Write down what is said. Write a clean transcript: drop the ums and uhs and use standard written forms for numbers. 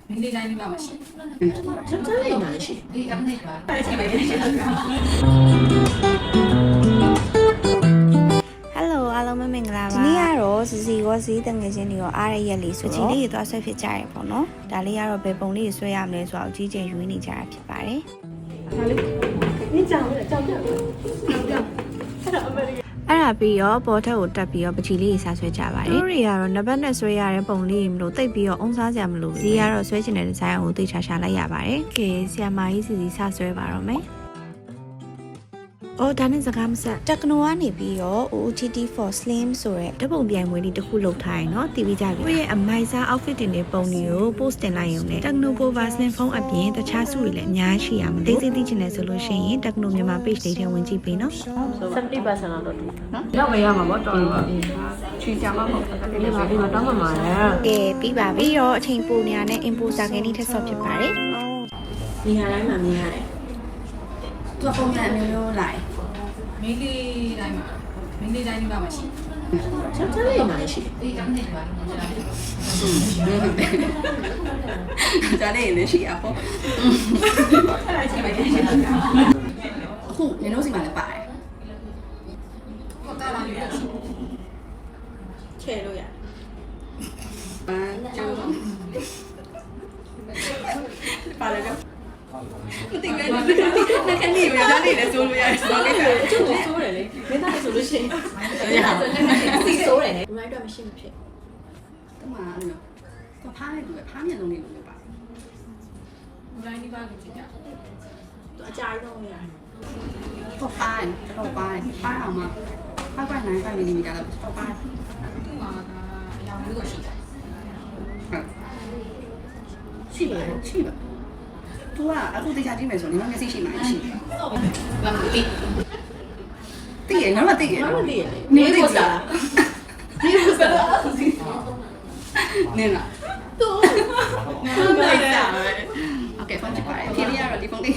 明天来你爸妈去。真累难行。你干那个？来去没？ Hello အားလုံးမင်္ဂလာပါဒီနေ့ကတော့စီစီရောစီးတငယ်ချင်းတွေရောအားရရက်လေးဆိုတော့ဒီလေးတွေသွားဆွဲဖြစ်ကြရပေါ့နော်ဒါလေးကတော့ဘယ်ပုံလေးဆွဲရမလဲဆိုတော့အကြီးကျယ်ရွေးနေကြတာဖြစ်ပါတယ်ဒါလေး你讲了讲掉အဲ့ဒါပြီးတော့ပေါ်ထက်ကိုတက်ပြီးတော့ပချီလေးစားဆွဲကြပါတယ်တို့တွေကတော့နံပါတ်နဲ့ဆွဲရတဲ့ပုံလေးမလို့တိတ်ပြီးတော့အုံစားစရာမလိုဘူးစီကတော့ဆွဲချင်တဲ့ဒီဇိုင်းကိုသိချာချာလိုက်ရပါတယ်ကဲဆီယမာကြီးစီစီစားဆွဲပါတော့မယ်အော်ဒါနဲ့စကားမဆက်တက်နိုကနေပြီးတော့ OOTT for Slim ဆိုတဲ့ဓာတ်ပုံပြိုင်ပွဲလေးတစ်ခုလုပ်ထားရင်เนาะတီးပြီးကြပြီကိုယ့်ရဲ့အမိုက်စား outfit တင်တဲ့ပုံတွေကို post တင်လိုက်ရုံနဲ့ Techno Cover Slim ဖုန်းအပြင်တခြားစုတွေလည်းအများကြီးရှိရမှာတိတ်သိချင်တယ်ဆိုလို့ရှိရင် Techno မြန်မာ page လေးထဲဝင်ကြည့်ပေးเนาะ 70%လောက်တော့တူနော် 要不要嘛？我找了吧。去家嘛？我ဒီမှာဒီမှာတောင်းမှမှာလေ ကဲပြီးပါပြီတော့အချိန်ပိုနေရတဲ့ imposter ကနေထက်ဆော့ဖြစ်ပါတယ် နေရာတိုင်းမှာမြင်ရတယ် 做后面没有来。明天来嘛？明天来你爸妈去。真累难行。你干那个？家里人是啊，不。来去没？呼，你东西买了摆。我带了你的。 ချဲလို့ရ 就。把那个。မသိဘူး။那肯定有家里人做လို့ရတယ်ဆိုတော့ကိစ္စ။ ကျုပ်ကိုစိုးတယ်လေမင်းသားဆိုလို့ရှိရင်သိစိုးတယ်လေဒီမိုက်တော့မရှိမဖြစ် တမအဲ့လိုသူဖားနေတယ်ဖားမြန်လုံးလေးလို့ပါ။ဘယ်လိုဒီပါကိုကြည့်ကြ။ သူအကြာကြီးတော့ရတယ် တော့ပိုင်းအောင်မှာ5.9 mm လောက်တော့ပိုင်းသူ့မှာအရောင်မျိုးကိုရှိတယ်ဟုတ်ရှိပါသူကအခုတရားကြည့်မယ်ဆိုရင်ငါမျက်စိရှိမှရှိတယ်ဘာမသိတည်ရငါမသိရ ဘာလို့သိရလဲ နေဖို့စားနေဖို့စားနေလားသူငါမသိတာပဲโอเคဖုန်းချပါတယ်ဖြေရတော့ဒီဖုန်းလေး